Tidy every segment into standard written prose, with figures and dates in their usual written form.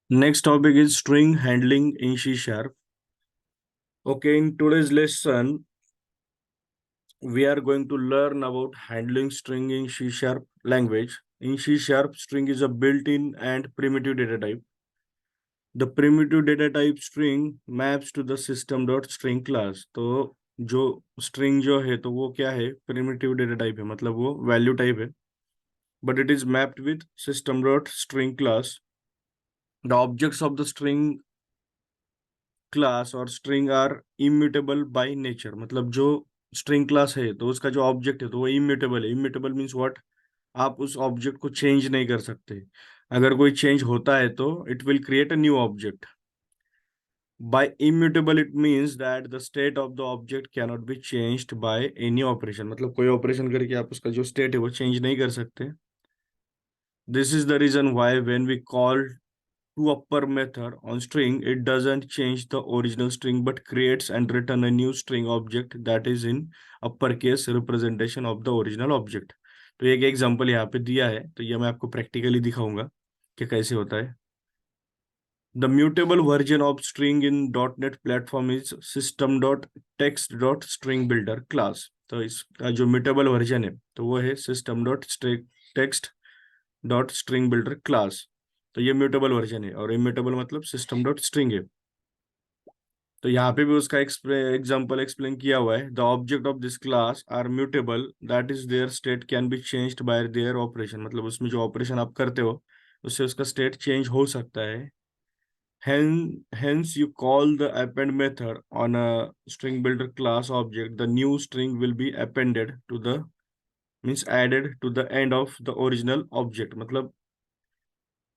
Next topic is string handling in C sharp. Okay, in today's lesson, we are going to learn about handling string in C sharp language. In C sharp, string is a built-in and primitive data type. The primitive data type string maps to the system.string class. तो जो string जो है तो वो क्या है, primitive data type है, मतलब वो value type है, but it is mapped with system.string class. The objects of the string class और string are immutable by nature, मतलब जो स्ट्रिंग क्लास है तो उसका जो ऑब्जेक्ट है तो वो इम्यूटेबल है। इम्यूटेबल मीन्स व्हाट, आप उस ऑब्जेक्ट को चेंज नहीं कर सकते। अगर कोई चेंज होता है तो it will create a new object. By immutable it means that the state of the object can not be changed by any operation, मतलब कोई ऑपरेशन करके आप उसका जो स्टेट है वो चेंज नहीं कर सकते। This is the reason why when we call to upper method on string, it doesn't change the original string but creates and return a new string object that is in uppercase representation of the original object। तो एक example यहाँ पे दिया है तो ये मैं आपको प्रैक्टिकली दिखाऊंगा कि कैसे होता है। The mutable version of string in .NET platform is system.text.stringbuilder class। तो इसका जो म्यूटेबल वर्जन है तो वो है system.text.stringbuilder क्लास। तो ये म्यूटेबल वर्जन है और इम्यूटेबल मतलब system.string है। तो यहाँ पे भी उसका एग्जाम्पल एक्सप्लेन किया हुआ है। The object of this class are mutable, that is their state can be changed by their operation, मतलब उसमें जो ऑपरेशन आप करते हो उससे उसका स्टेट चेंज हो सकता है। Hence, you call the append method on a string builder class object. The new string will be appended to the means added to the end of the original object। मतलब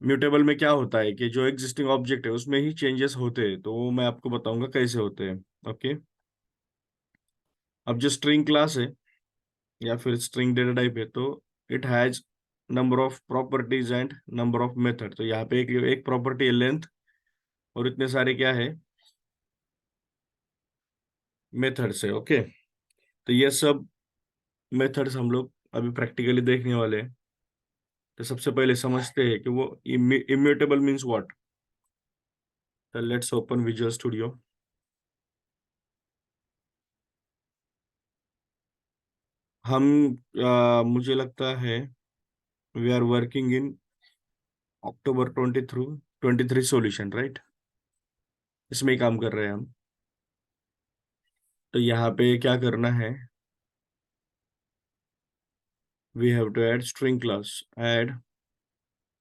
mutable में क्या होता है कि जो एग्जिस्टिंग ऑब्जेक्ट है उसमें ही changes होते हैं, तो वो मैं आपको बताऊंगा कैसे होते हैं। ओके, अब जो स्ट्रिंग क्लास है या फिर स्ट्रिंग डेटा टाइप है तो it has number of properties and number of method. तो यहाँ पे एक प्रॉपर्टी है लेंथ और इतने सारे क्या है मेथड्स है। ओके, तो ये सब मेथड्स हम लोग अभी प्रैक्टिकली देखने वाले हैं। तो सबसे पहले समझते हैं कि वो इम्यूटेबल मीन्स व्हाट। तो लेट्स ओपन विजुअल स्टूडियो। हम मुझे लगता है we are working in October 23 solution, right? इसमें ही काम कर रहे हैं हम। तो यहाँ पे क्या करना है, we have to add string class, add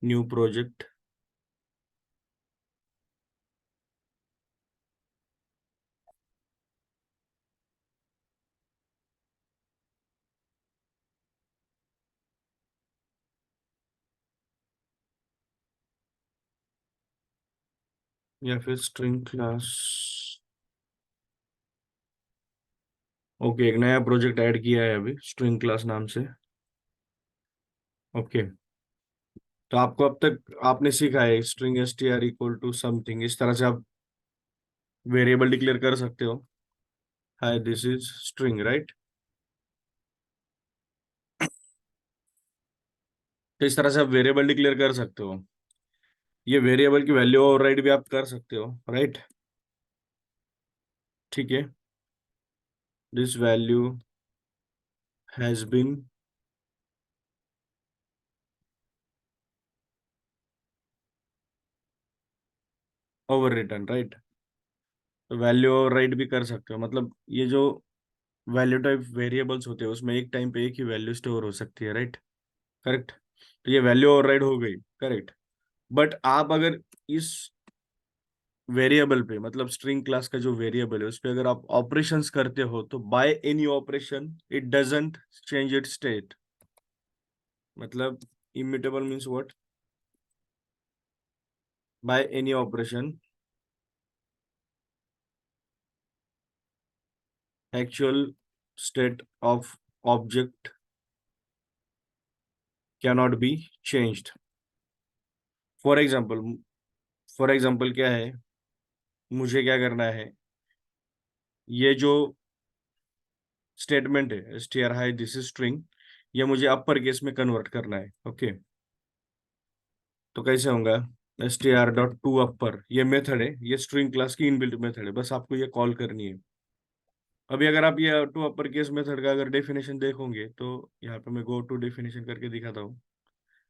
new project. या फिर स्ट्रिंग क्लास। ओके, एक नया प्रोजेक्ट ऐड किया है अभी स्ट्रिंग क्लास नाम से। ओके, तो आपको अब तक आपने सीखा है string S T R equal to something, इस तरह से आप वेरिएबल डिक्लेयर कर सकते हो। Hi this is string, right? तो इस तरह से आप वेरिएबल डिक्लेयर कर सकते हो। ये वेरिएबल की वैल्यू ओवरराइड भी आप कर सकते हो, राइट? ठीक है, this value has been overwritten, right? तो वैल्यू ओवरराइड भी कर सकते हो, मतलब ये जो वैल्यू टाइप वेरिएबल्स होते हैं उसमें एक टाइम पे एक ही वैल्यू स्टोर हो सकती है, राइट? करेक्ट। तो ये वैल्यू ओवरराइड हो गई, करेक्ट। बट आप अगर इस वेरिएबल पे, मतलब स्ट्रिंग क्लास का जो वेरिएबल है उस पे अगर आप ऑपरेशंस करते हो तो by any operation it doesn't change it state. मतलब immutable means what, by any operation actual state of object can not be changed. For example, for example क्या है, मुझे क्या करना है, ये जो स्टेटमेंट है S T are high this is string, ये मुझे अपर केस में कन्वर्ट करना है। ओके, तो कैसे होगा, str.toUpper ये मेथड है, ये स्ट्रिंग क्लास की इनबिल्ट मेथड है, बस आपको ये कॉल करनी है। अभी अगर आप ये टू अपर केस मेथड का अगर डेफिनेशन देखोगे तो यहाँ पे मैं गो टू डेफिनेशन करके दिखाता हूँ।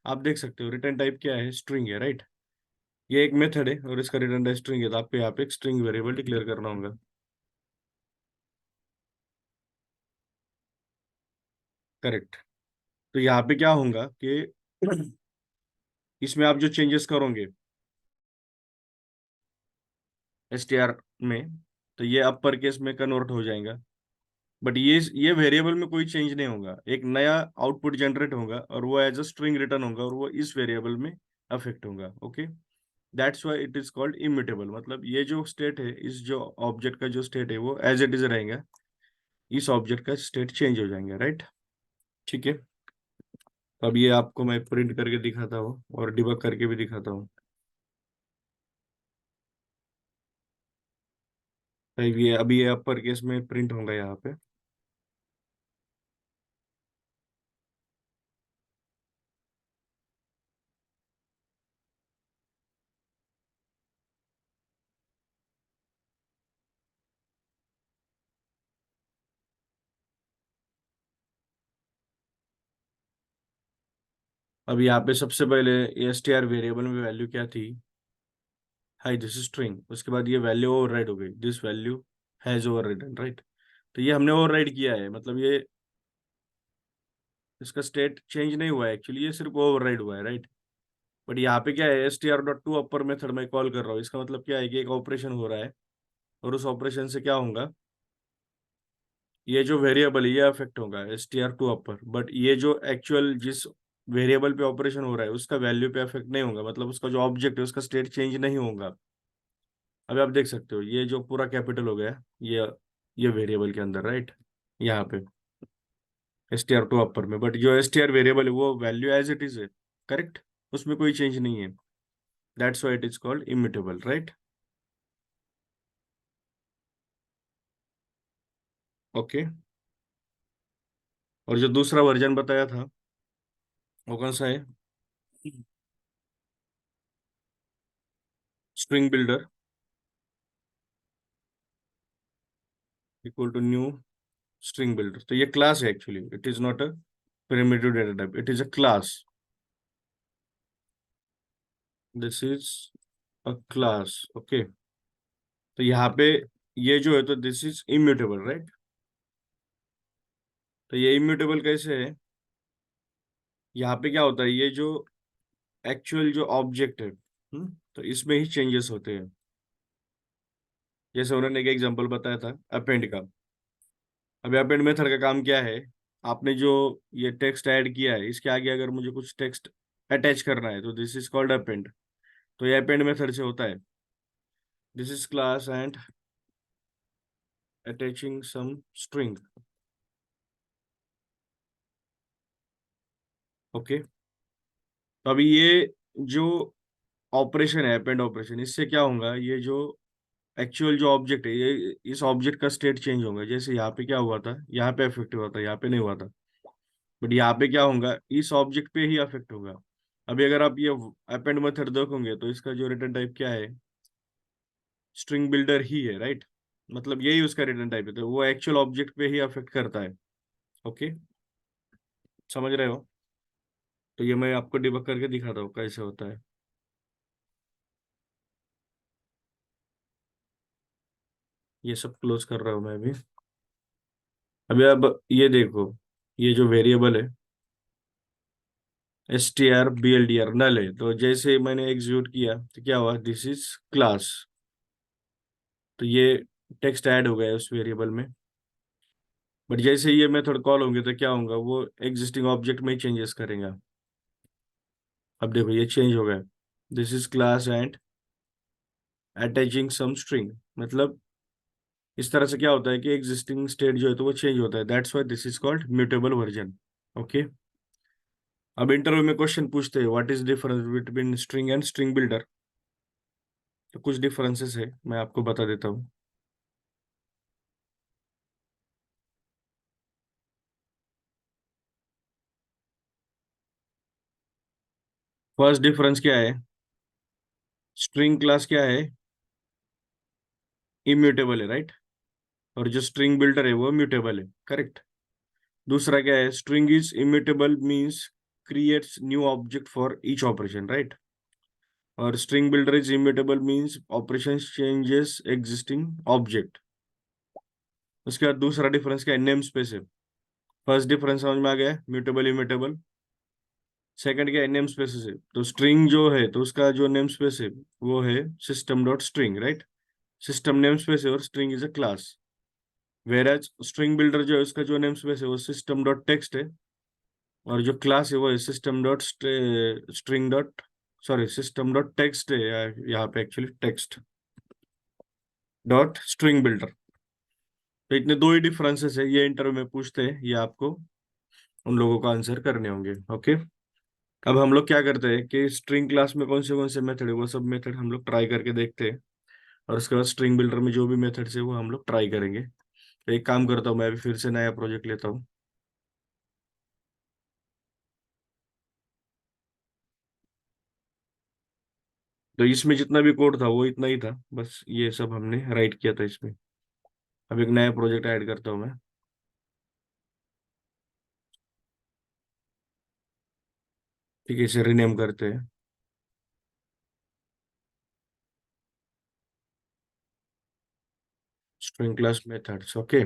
आप देख सकते हो रिटर्न टाइप क्या है, स्ट्रिंग है, राइट। ये एक मेथड है और इसका रिटर्न टाइप स्ट्रिंग है, तो आपको यहाँ पे एक स्ट्रिंग वेरिएबल डिक्लेयर करना होगा। करेक्ट। तो यहाँ पे क्या होगा कि इसमें आप जो चेंजेस करोगे एसटीआर में, तो ये अपर केस में कन्वर्ट हो जाएगा। बट ये वेरिएबल में कोई चेंज नहीं होगा, एक नया आउटपुट जनरेट होगा और वो एज अ स्ट्रिंग रिटर्न होगा और वो इस वेरिएबल में अफेक्ट होगा। Okay, that's why it is called immutable. मतलब ये जो स्टेट है, इस जो ऑब्जेक्ट का जो स्टेट है वो एज इट इज रहेगा, इस ऑब्जेक्ट का स्टेट चेंज हो जाएंगे, राइट। ठीक है, तो अब ये आपको मैं प्रिंट करके दिखाता हूँ और डिबग करके भी दिखाता हूँ। तो ये अभी ये अपर केस में प्रिंट होगा यहाँ पे। अब यहाँ पे सबसे पहले एसटीआर वेरिएबल में वैल्यू क्या थी, हाई दिस इज स्ट्रिंग। उसके बाद ये वैल्यू ओवरराइड हो गई, दिस वैल्यू हैज ओवरराइडन, राइट। तो ये हमने ओवरराइड किया है, मतलब ये इसका स्टेट चेंज नहीं हुआ है एक्चुअली, ये सिर्फ ओवरराइड हुआ है, राइट। बट यहाँ पे क्या है, str.to अपर मेथड में कॉल कर रहा हूँ, इसका मतलब क्या है कि एक ऑपरेशन हो रहा है और उस ऑपरेशन से क्या होगा, ये जो वेरिएबल है ये अफेक्ट होगा str टू अपर। बट ये जो एक्चुअल जिस वेरिएबल पे ऑपरेशन हो रहा है उसका वैल्यू पे अफेक्ट नहीं होगा, मतलब उसका जो ऑब्जेक्ट है उसका स्टेट चेंज नहीं होगा। अभी आप देख सकते हो ये जो पूरा कैपिटल हो गया, ये वेरिएबल के अंदर, राइट, यहाँ पे str टू अपर में। बट जो str वेरिएबल है वो वैल्यू एज इट इज है, करेक्ट, उसमें कोई चेंज नहीं है। That's why it is called immutable, right. Okay, और जो दूसरा वर्जन बताया था वो कौन सा है, string builder equal to new string builder. तो ये क्लास है actually, it is not a primitive data type, it is a class, this is a class। Okay, तो यहाँ पे ये जो है तो दिस इज इम्यूटेबल, राइट। तो ये इम्यूटेबल कैसे है, यहाँ पे क्या होता है, ये जो एक्चुअल जो ऑब्जेक्ट है, तो इसमें ही चेंजेस होते हैं। जैसे उन्होंने एक एग्जांपल बताया था अपेंड का। अभी अपेंड मेथड का काम क्या है, आपने जो ये टेक्स्ट ऐड किया है इसके आगे अगर मुझे कुछ टेक्स्ट अटैच करना है तो दिस इज कॉल्ड अपेंड। तो ये अपेंड मेथड से होता है, this is class and attaching some string. Okay, तो अभी ये जो ऑपरेशन है अपेंड ऑपरेशन, इससे क्या होगा, ये जो एक्चुअल जो ऑब्जेक्ट है ये इस ऑब्जेक्ट का स्टेट चेंज होगा। जैसे यहाँ पे क्या हुआ था, यहाँ पे अफेक्ट हुआ था, यहाँ पे नहीं हुआ था। बट यहाँ पे क्या होगा, इस ऑब्जेक्ट पे ही अफेक्ट होगा। अभी अगर आप ये अपेंड मेथड देखोगे तो इसका जो रिटर्न टाइप क्या है, स्ट्रिंग बिल्डर ही है, राइट। मतलब यही उसका रिटर्न टाइप है, तो वो एक्चुअल ऑब्जेक्ट पे ही अफेक्ट करता है। ओके, समझ रहे हो। तो ये मैं आपको डिबग करके दिखाता हूँ कैसे होता है। ये सब क्लोज कर रहा हूँ मैं अभी। अभी अब ये देखो, ये जो वेरिएबल है str_bldr नल है, तो जैसे मैंने एग्जीक्यूट किया तो क्या हुआ, दिस इज क्लास। तो ये टेक्स्ट ऐड हो गया उस वेरिएबल में। बट जैसे ये मेथड कॉल होंगे तो क्या होगा, वो एग्जिस्टिंग ऑब्जेक्ट में ही चेंजेस करेगा। अब देखो ये चेंज हो गया, this is class and attaching some string. मतलब इस तरह से क्या होता है कि एग्जिस्टिंग स्टेट जो है तो वो चेंज होता है, that's why this is called mutable version. Okay, अब इंटरव्यू में क्वेश्चन पूछते हैं what is difference between string and string builder. तो कुछ डिफरेंसेस है, मैं आपको बता देता हूँ। फर्स्ट डिफरेंस क्या है, स्ट्रिंग क्लास क्या है? इम्यूटेबल है, राइट। और जो स्ट्रिंग बिल्डर है वो म्यूटेबल है, करेक्ट। दूसरा क्या है? String is immutable means creates new object for each operation, right. और string builder is immutable means operation changes existing object. उसके बाद दूसरा डिफरेंस क्या है? नेम स्पेस है। फर्स्ट डिफरेंस समझ में आ गया, म्यूटेबल इम्यूटेबल। सेकंड क्या है? नेम स्पेस है। तो स्ट्रिंग जो है तो उसका जो नेम स्पेस है वो है system dot string, right. System name space है और string is a class. वेराज string builder जो है उसका जो नेम स्पेस है वो सिस्टम डॉट टेक्स्ट है, और जो क्लास है वो है system dot string dot, sorry system dot text है, यहाँ पे actually text dot string builder. तो इतने दो ही डिफरेंसेस है, ये इंटरव्यू में पूछते हैं, ये आपको उन लोगों का आंसर करने होंगे, ओके। अब हम लोग क्या करते हैं कि स्ट्रिंग क्लास में कौन से मेथड है वो सब मेथड हम लोग ट्राई करके देखते हैं, और उसके बाद स्ट्रिंग बिल्डर में जो भी मेथड्स है वो हम लोग ट्राई करेंगे। तो एक काम करता हूँ, मैं अभी फिर से नया प्रोजेक्ट लेता हूँ। तो इसमें जितना भी कोड था वो इतना ही था, बस ये सब हमने राइट किया था इसमें। अब एक नया प्रोजेक्ट ऐड करता हूँ मैं। ठीक है, इसे रीनेम करते हैं। String class methods, okay.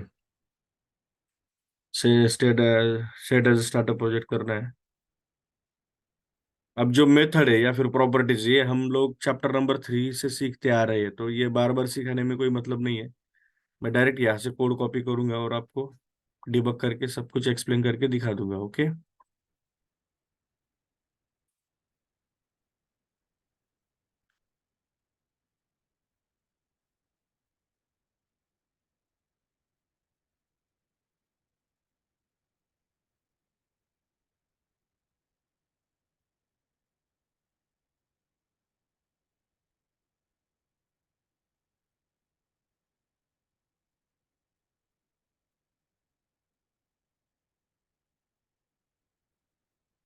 से state set as starter project करना है। अब जो मेथड है या फिर प्रॉपर्टीज, ये हम लोग चैप्टर नंबर 3 से सीखते आ रहे हैं, तो ये बार बार सिखाने में कोई मतलब नहीं है। मैं डायरेक्ट यहाँ से कोड कॉपी करूंगा और आपको डिबग करके सब कुछ एक्सप्लेन करके दिखा दूंगा, ओके।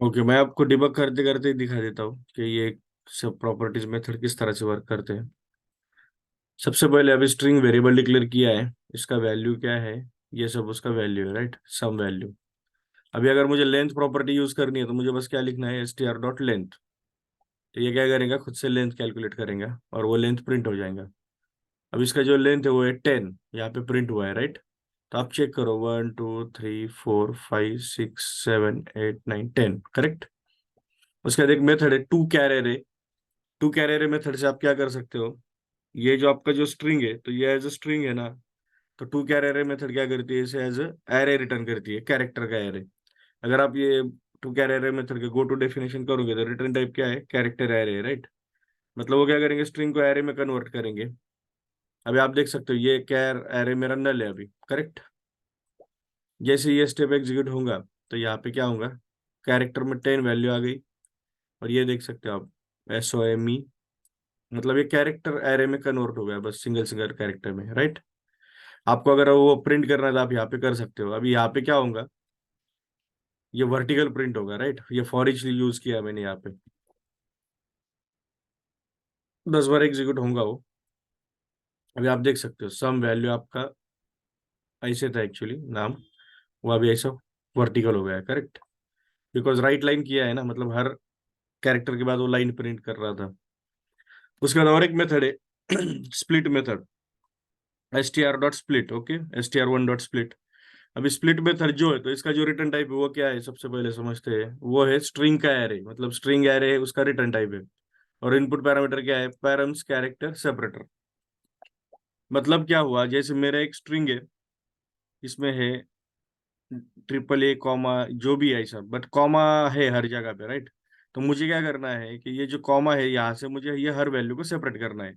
ओके, मैं आपको डिबग करते करते ही दिखा देता हूँ कि ये सब प्रॉपर्टीज मेथड किस तरह से वर्क करते हैं। सबसे पहले अभी स्ट्रिंग वेरिएबल डिक्लेयर किया है, इसका वैल्यू क्या है? ये सब उसका वैल्यू है, राइट, सम वैल्यू। अभी अगर मुझे लेंथ प्रॉपर्टी यूज करनी है तो मुझे बस क्या लिखना है? str dot length. तो ये क्या करेगा? खुद से लेंथ कैलकुलेट करेगा और वो लेंथ प्रिंट हो जाएगा। अब इसका जो लेंथ है वो है 10, यहाँ पे प्रिंट हुआ है, राइट। तो आप चेक करो, 1 2 3 4 5 6 7 8 9 10, करेक्ट। उसके बाद एक मेथड है to char array. To char array method से आप क्या कर सकते हो? ये जो आपका जो स्ट्रिंग है तो ये एज अ स्ट्रिंग है ना, तो टू कैर एरे मेथड क्या करती है? इसे एज अ एरे रिटर्न करती है, कैरेक्टर का एरे। अगर आप ये टू कैर एरे मेथड के गो टू डेफिनेशन करोगे तो रिटर्न टाइप क्या है? Character array, right. मतलब वो क्या करेंगे? स्ट्रिंग को एरे में कन्वर्ट करेंगे। अभी आप देख सकते हो ये कैर एरे मेरा नल है अभी, करेक्ट। जैसे ये स्टेप एग्जीक्यूट होगा तो यहाँ पे क्या होगा? कैरेक्टर में 10 वैल्यू आ गई, और ये देख सकते हो आप, SOME, मतलब ये कैरेक्टर एरे में कन्वर्ट हो गया, बस सिंगल सिंगल कैरेक्टर में, राइट। आपको अगर वो प्रिंट करना है तो आप यहाँ पे कर सकते हो। अभी यहाँ पे क्या होगा? ये वर्टिकल प्रिंट होगा, राइट। ये फॉर ईच यूज किया मैंने यहाँ पे, 10 बार एग्जीक्यूट होगा वो। अभी आप देख सकते हो सम वैल्यू आपका ऐसे था एक्चुअली नाम, वो अभी ऐसा वर्टिकल हो गया है, करेक्ट। बिकॉज राइट लाइन किया है ना, मतलब हर कैरेक्टर के बाद वो लाइन प्रिंट कर रहा था। उसके बाद और एक मेथड है split method, str.split, okay, str1.split। अभी स्प्लिट मेथड जो है तो इसका जो रिटर्न टाइप है वो क्या है? सबसे पहले समझते हैं, वो है स्ट्रिंग का एरे, मतलब स्ट्रिंग एरे है उसका रिटर्न टाइप है। और इनपुट पैरामीटर क्या है? Params character separator. मतलब क्या हुआ? जैसे मेरा एक स्ट्रिंग है, इसमें है AAA कॉमा, जो भी है सब, बट कॉमा है हर जगह पे, राइट। तो मुझे क्या करना है कि ये जो कॉमा है यहाँ से मुझे ये हर वैल्यू को सेपरेट करना है।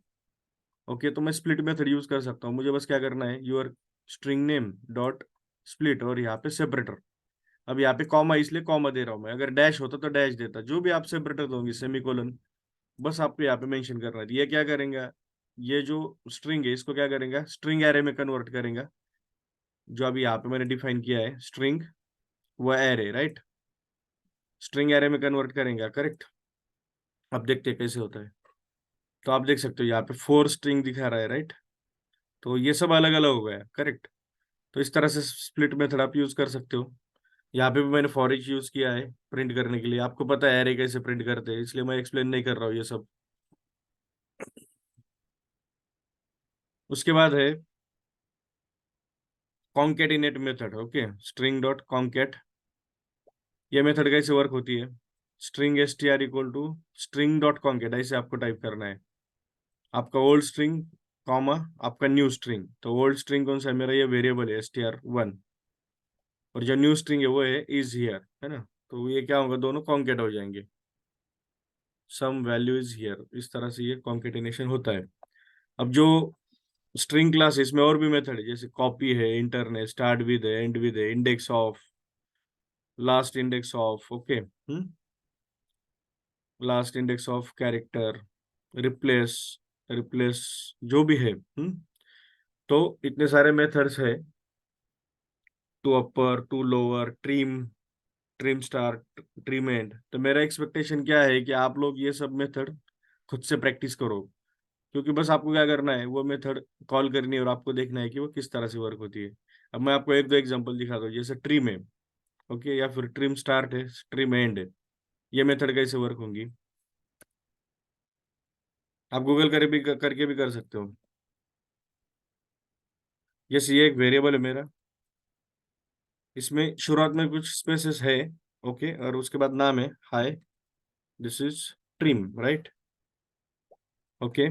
ओके, तो मैं स्प्लिट मेथड यूज कर सकता हूँ। मुझे बस क्या करना है? Your string name dot split, और यहाँ पे सेपरेटर। अब यहाँ पे कॉमा इसलिए कॉमा दे रहा हूँ मैं, अगर डैश होता तो डैश देता, जो भी आप सेपरेटर दोगे, सेमीकोलन, बस आपको यहाँ पे मेंशन करना है। ये क्या करेंगे? ये जो स्ट्रिंग है इसको क्या करेंगे? स्ट्रिंग एरे में कन्वर्ट करेंगे। जो अभी यहाँ पे मैंने डिफाइन किया है स्ट्रिंग, वो एरे, राइट, स्ट्रिंग एरे में कन्वर्ट करेंगे, करेक्ट। अब देखते हैं कैसे होता है। तो आप देख सकते हो यहाँ पे 4 स्ट्रिंग दिखा रहा है, राइट। तो ये सब अलग अलग हो गया, करेक्ट। तो इस तरह से स्प्लिट मेथड आप यूज कर सकते हो। यहाँ पे भी मैंने फॉर ईच यूज किया है प्रिंट करने के लिए। आपको पता है एरे कैसे प्रिंट करते हैं, इसलिए मैं एक्सप्लेन नहीं कर रहा हूँ ये सब। उसके बाद है concatenate method. Okay, string dot concat, ये मेथड कैसे वर्क होती है। String S T R equal to string dot concat, ऐसे आपको टाइप करना है। आपका ओल्ड स्ट्रिंग कॉमा आपका न्यू स्ट्रिंग। तो ओल्ड स्ट्रिंग कौन सा है मेरा, ये वेरिएबल है str1। और जो न्यू स्ट्रिंग है वो है इज हियर, है ना। तो ये क्या होगा, दोनों कॉन्केट हो जाएंगे। सम वैल्यू इज हियर, इस तरह से ये कॉन्केटिनेशन होता है। अब जो स्ट्रिंग क्लास है इसमें और भी मेथड है, जैसे कॉपी है, इंटरन है, स्टार्ट विद है, एंड विद है, index of, last index of. Okay, last index of character, replace, replace, जो भी है। तो इतने सारे मेथड्स है। To upper, to lower, trim, trim start, trim end. तो मेरा एक्सपेक्टेशन क्या है कि आप लोग ये सब मेथड खुद से प्रैक्टिस करो, क्योंकि बस आपको क्या करना है, वो मेथड कॉल करनी है और आपको देखना है कि वो किस तरह से वर्क होती है। अब मैं आपको एक दो एग्जांपल दिखाता हूँ, जैसे ट्रिम है, ओके, या फिर ट्रिम स्टार्ट है, ट्रिम एंड है। ये मेथड कैसे वर्क होंगी, आप गूगल करके भी कर सकते हो। जैसे ये एक वेरिएबल है मेरा, इसमें शुरुआत में कुछ स्पेसेस है, ओके, और उसके बाद नाम है hi, this is trim, right. Okay,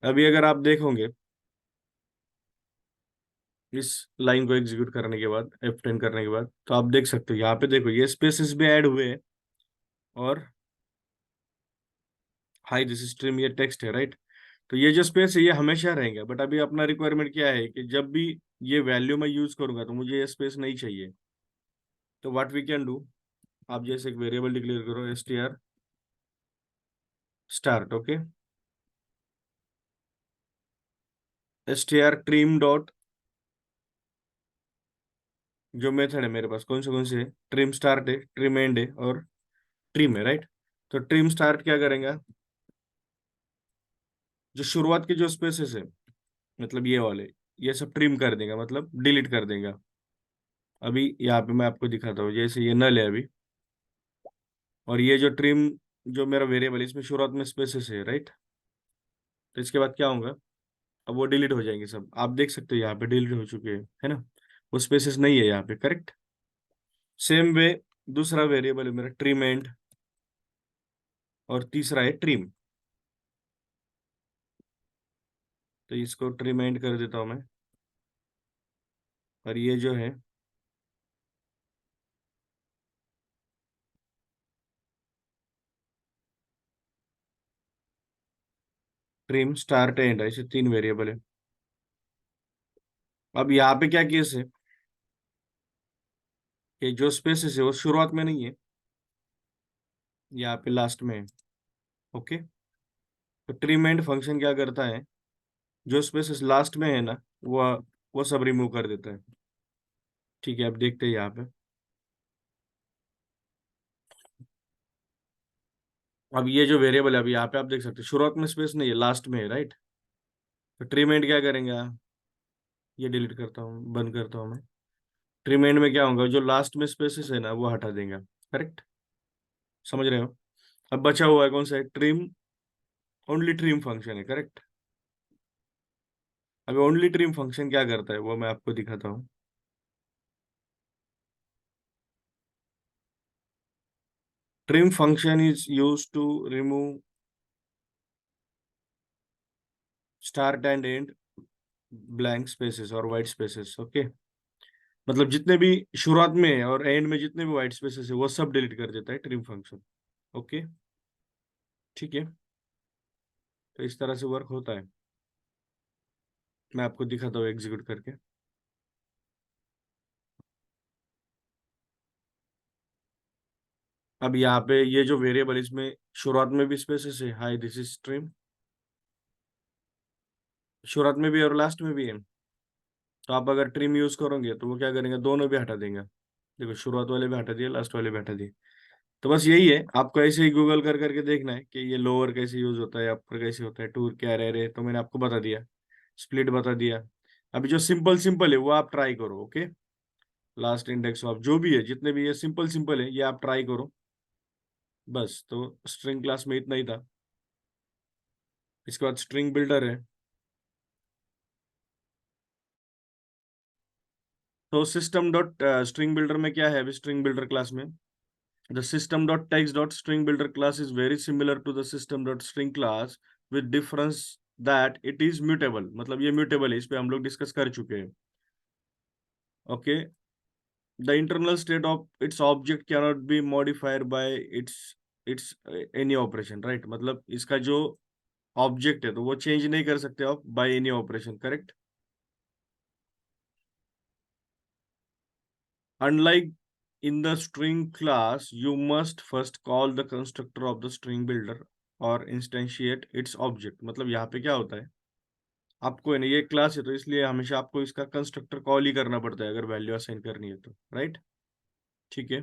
अभी अगर आप देखोगे इस लाइन को एग्जीक्यूट करने के बाद, F10 करने के बाद, तो आप देख सकते हो यहाँ पे, देखो ये स्पेसेस भी ऐड हुए हैं। और हाई दिस इज ट्रिम, ये टेक्स्ट है, राइट। तो ये जो स्पेस है ये हमेशा रहेंगे, बट अभी अपना रिक्वायरमेंट क्या है कि जब भी ये वैल्यू मैं यूज करूंगा तो मुझे ये स्पेस नहीं चाहिए। तो व्हाट वी कैन डू, आप जैसे एक वेरिएबल डिक्लेयर करो str start, okay, str trim dot, जो मेथड है मेरे पास कौन से है, ट्रिम स्टार्ट है, ट्रिम एंड है, और ट्रिम है, राइट। तो ट्रिम स्टार्ट क्या करेंगे, जो शुरुआत के जो स्पेसेस है, मतलब ये वाले, ये सब ट्रिम कर देगा, मतलब डिलीट कर देगा। अभी यहाँ पे मैं आपको दिखाता हूँ, जैसे ये नल है अभी, और ये जो ट्रिम, जो मेरा वेरिएबल है इसमें शुरुआत में स्पेसेस है, राइट। तो इसके बाद क्या होगा, अब वो डिलीट हो जाएंगे सब, आप देख सकते हो यहाँ पे डिलीट हो चुके हैं, है ना। वो स्पेसेस नहीं है यहाँ पे, करेक्ट। सेम वे दूसरा वेरिएबल है मेरा ट्रिम एंड, और तीसरा है ट्रिम। तो इसको ट्रिम एंड कर देता हूँ मैं। और ये जो है ट्रिम स्टार्ट एंड, ऐसे 3 वेरिएबल है। अब यहाँ पे क्या केस है कि जो स्पेसेस है वो शुरुआत में नहीं है, यहाँ पे लास्ट में है। ओके, तो ट्रिम एंड फंक्शन क्या करता है, जो स्पेसेस लास्ट में है ना, वो सब रिमूव कर देता है। ठीक है, अब देखते हैं यहाँ पे। अब ये जो वेरिएबल है, अभी यहाँ पे आप देख सकते हैं शुरुआत में स्पेस नहीं है, लास्ट में है, राइट। तो ट्रिम एंड क्या करेंगे, ये डिलीट करता हूँ, बंद करता हूँ मैं। ट्रिम एंड में क्या होगा, जो लास्ट में स्पेसेस है ना वो हटा देंगे, करेक्ट, समझ रहे हो। अब बचा हुआ है कौन सा है, ट्रिम, ओनली ट्रिम फंक्शन है, करेक्ट। अभी ओनली ट्रिम फंक्शन क्या करता है वो मैं आपको दिखाता हूँ। Trim function is use to remove start end and blank spaces और वाइट स्पेसेस, ओके। मतलब जितने भी शुरुआत में है और एंड में जितने भी वाइट स्पेसेस है वो सब डिलीट कर देता है ट्रिम फंक्शन, ओके। ठीक है, तो इस तरह से वर्क होता है। मैं आपको दिखाता हूँ एग्जीक्यूट करके। अब यहाँ पे ये जो वेरिएबल, इसमें शुरुआत में भी स्पेसेस है, हाई दिस इज स्ट्रीम, शुरुआत में भी और लास्ट में भी है। तो आप अगर ट्रिम यूज करोगे तो वो क्या करेंगे, दोनों भी हटा देंगे। देखो शुरुआत वाले भी हटा दिए, लास्ट वाले भी हटा दिए। तो बस यही है, आपको ऐसे ही गूगल कर करके देखना है कि ये लोअर कैसे यूज होता है, अपर कैसे होता है, टूर क्या रह रहे, तो मैंने आपको बता दिया, स्प्लिट बता दिया। अभी जो सिंपल सिंपल है वो आप ट्राई करो। ओके, लास्ट इंडेक्स ऑफ जो भी है, जितने भी ये सिंपल सिंपल है ये आप ट्राई करो। बस, तो स्ट्रिंग क्लास में इतना ही था। इसके बाद स्ट्रिंग बिल्डर है। तो सिस्टम डॉट स्ट्रिंग बिल्डर में क्या है, अभी स्ट्रिंग बिल्डर क्लास में the system dot text dot string builder class is very similar to the system dot string class with difference that it is mutable। मतलब ये mutable है, इस पे हम लोग डिस्कस कर चुके हैं। Okay, the internal state of its object cannot be modified by its any operation, right? मतलब इसका जो ऑब्जेक्ट है तो वो चेंज नहीं कर सकते आप bye any operation, correct. Unlike in the string class, you must first call the constructor of the string builder or instantiate its object। मतलब यहाँ पे क्या होता है, आपको है ना, ये क्लास है तो इसलिए हमेशा आपको इसका कंस्ट्रक्टर कॉल ही करना पड़ता है अगर वैल्यू असाइन करनी है तो, राइट। ठीक है।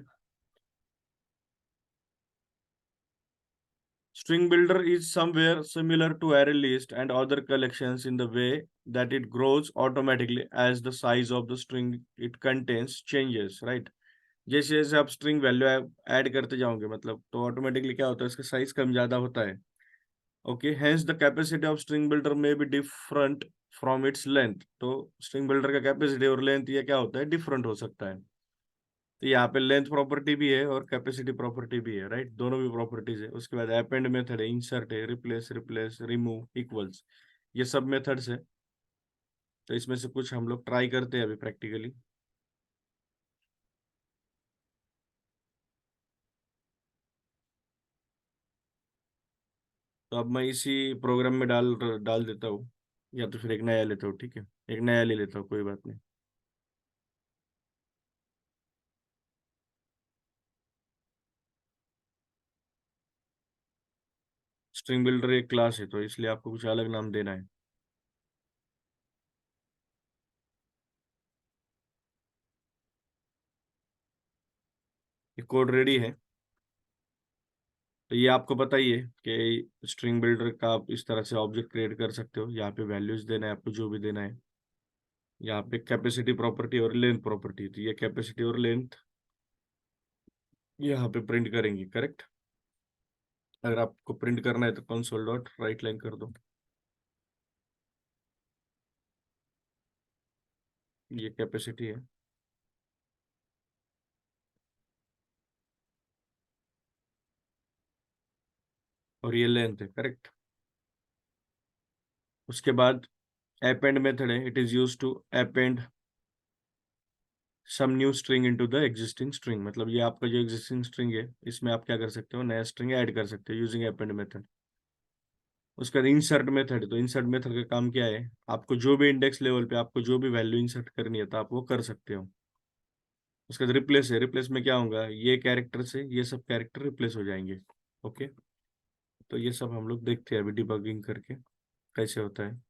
String builder is somewhere similar to array list and other collections in the way that it grows automatically as the size of the string it contains changes, right? जैसे जैसे आप string value add करते जाओगे, मतलब तो automatically क्या होता है, इसका साइज कम ज्यादा होता है। Okay, hence the capacity of string builder may be different from its length. तो स्ट्रिंग बिल्डर का कैपेसिटी और लेंथ ये क्या होता है, डिफरेंट हो सकता है। तो यहाँ पे लेंथ प्रॉपर्टी भी है और कैपेसिटी प्रॉपर्टी भी है, राइट, दोनों भी प्रॉपर्टीज है। उसके बाद अपेंड मेथड है, इंसर्ट है, रिप्लेस रिप्लेस रिमूव इक्वल्स, ये सब मेथड्स है। तो इसमें से कुछ हम लोग ट्राई करते हैं अभी प्रैक्टिकली। तो अब मैं इसी प्रोग्राम में डाल डाल देता हूँ, या तो फिर एक नया लेता हूँ। ठीक है, एक नया ले लेता हूँ, कोई बात नहीं। स्ट्रिंग बिल्डर एक क्लास है तो इसलिए आपको कुछ अलग नाम देना है। ये कोड रेडी है। तो ये आपको पता ही है कि स्ट्रिंग बिल्डर का आप इस तरह से ऑब्जेक्ट क्रिएट कर सकते हो। यहाँ पे वैल्यूज देना है आपको, जो भी देना है। यहाँ पे कैपेसिटी प्रॉपर्टी और लेंथ प्रॉपर्टी, तो ये कैपेसिटी और लेंथ यहाँ पे प्रिंट करेंगे, करेक्ट। अगर आपको प्रिंट करना है तो कंसोल डॉट राइट लाइन कर दो। ये कैपेसिटी है और ये लेंथ है, करेक्ट। उसके बाद अपेंड मेथड है, it is use to append some new string into the existing string. मतलब ये आपका जो एग्जिस्टिंग स्ट्रिंग है इसमें आप क्या कर सकते हो, नया स्ट्रिंग ऐड कर सकते हो यूजिंग अपेंड मेथड। उसका इंसर्ट मेथड है, तो इंसर्ट मेथड का काम क्या है, आपको जो भी इंडेक्स लेवल पे आपको जो भी वैल्यू इंसर्ट करनी है तो आप वो कर सकते हो। उसका रिप्लेस है, रिप्लेस में क्या होगा, ये कैरेक्टर से ये सब कैरेक्टर रिप्लेस हो जाएंगे। ओके, तो ये सब हम लोग देखते हैं अभी डिबगिंग करके कैसे होता है।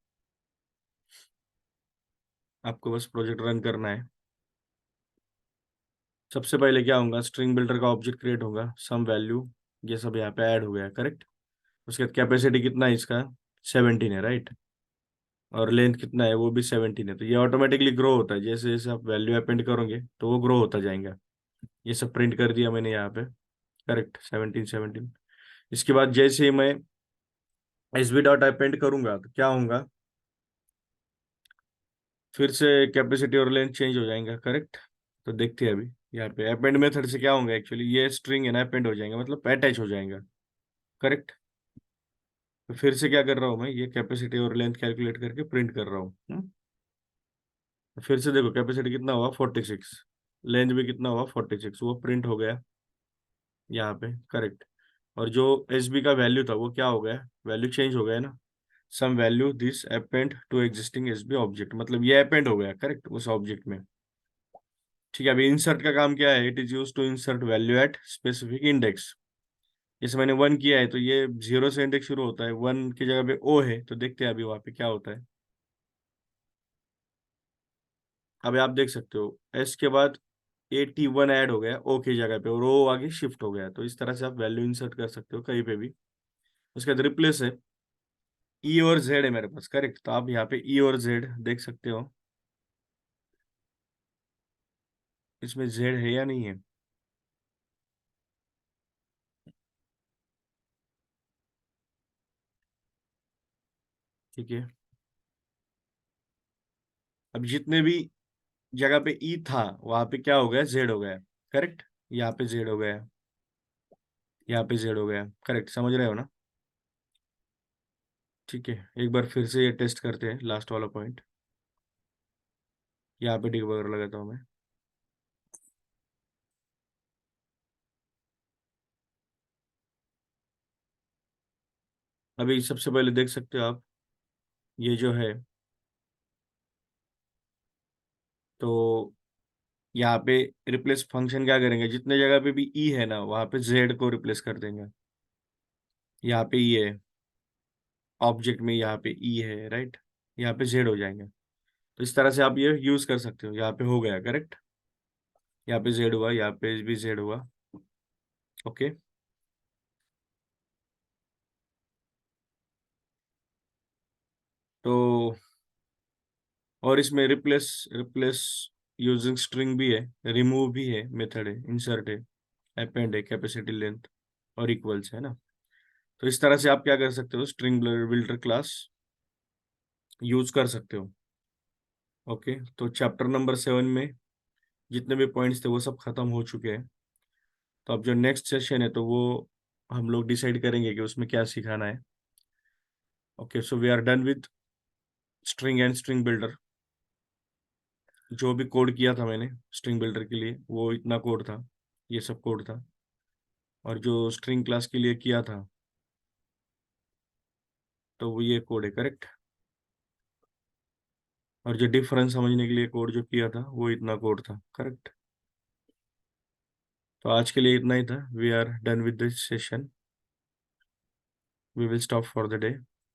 आपको बस प्रोजेक्ट रन करना है। सबसे पहले क्या होगा, स्ट्रिंग बिल्डर का ऑब्जेक्ट क्रिएट होगा, सम वैल्यू, ये सब यहाँ पे ऐड हो गया, करेक्ट। उसके बाद कैपेसिटी कितना है इसका, 17 है, राइट। और लेंथ कितना है, वो भी 17 है। तो ये ऑटोमेटिकली ग्रो होता है, जैसे जैसे आप वैल्यू अपेंड करोगे तो वो ग्रो होता जाएगा। ये सब प्रिंट कर दिया मैंने यहाँ पे, करेक्ट, 17 17। इसके बाद जैसे ही मैं एस बी डॉट अपेंड करूंगा तो क्या होगा, फिर से कैपेसिटी और लेंथ चेंज हो जाएगा, करेक्ट। तो देखते हैं अभी यहाँ पे अपेंड मेथड से क्या होगा, एक्चुअली ये स्ट्रिंग है ना अपेंड हो जाएगा, मतलब अटैच हो जाएगा, करेक्ट। तो फिर से क्या कर रहा हूँ मैं, ये कैपेसिटी और लेंथ कैलकुलेट करके प्रिंट कर रहा हूँ। तो फिर से देखो कैपेसिटी कितना हुआ, 46, लेंथ भी कितना हुआ, 46, वो प्रिंट हो गया यहाँ पे, करेक्ट। और जो एस बी का वैल्यू था वो क्या हो गया, वैल्यू चेंज हो गया ना, some value this append to existing S B object, मतलब ये अपेंड हो गया, करेक्ट, उस ऑब्जेक्ट में। ठीक है, अभी इंसर्ट का काम क्या है, it is use to insert value at specific index. जैसे मैंने 1 किया है तो ये 0 से इंडेक्स शुरू होता है, 1 की जगह पे ओ है, तो देखते हैं अभी वहां पे क्या होता है। अभी आप देख सकते हो एस के बाद 81 ऐड हो गया ओ की जगह पे और ओ आगे शिफ्ट हो गया। तो इस तरह से आप वैल्यू इंसर्ट कर सकते हो कहीं पे भी। उसके बाद रिप्लेस है, ई और जेड है मेरे पास, करेक्ट। तो आप यहाँ पे ई और जेड देख सकते हो, इसमें जेड है या नहीं है। ठीक है, अब जितने भी जगह पे ई था वहां पे क्या हो गया, जेड हो गया, करेक्ट। यहाँ पे जेड हो गया, यहाँ पे जेड हो गया, करेक्ट, समझ रहे हो ना। ठीक है, एक बार फिर से ये टेस्ट करते हैं लास्ट वाला पॉइंट। यहाँ पे डिबगर लगाता हूँ मैं। अभी सबसे पहले देख सकते हो आप, ये जो है, तो यहाँ पे रिप्लेस फंक्शन क्या करेंगे, जितने जगह पे भी ई है ना वहां पे जेड को रिप्लेस कर देंगे। यहाँ पे ई है, ऑब्जेक्ट में यहाँ पे ई है, राइट, यहाँ पे जेड हो जाएंगे। तो इस तरह से आप ये यूज कर सकते हो। यहाँ पे हो गया, करेक्ट, यहाँ पे जेड हुआ, यहाँ पे भी जेड हुआ। ओके, तो और इसमें रिप्लेस रिप्लेस यूजिंग स्ट्रिंग भी है, रिमूव भी है, मेथड है, इंसर्ट है, अपेंड है, कैपेसिटी लेंथ और इक्वल्स है ना। तो इस तरह से आप क्या कर सकते हो, स्ट्रिंग बिल्डर क्लास यूज कर सकते हो। ओके, तो चैप्टर नंबर 7 में जितने भी पॉइंट्स थे वो सब खत्म हो चुके हैं। तो अब जो नेक्स्ट सेशन है तो वो हम लोग डिसाइड करेंगे कि उसमें क्या सिखाना है। Okay, so we are done with string and string builder. जो भी कोड किया था मैंने स्ट्रिंग बिल्डर के लिए वो इतना कोड था, ये सब कोड था। और जो स्ट्रिंग क्लास के लिए किया था तो वो ये कोड है, करेक्ट। और जो डिफरेंस समझने के लिए कोड जो किया था वो इतना कोड था, करेक्ट। तो आज के लिए इतना ही था। We are done with this session, we will stop for the day.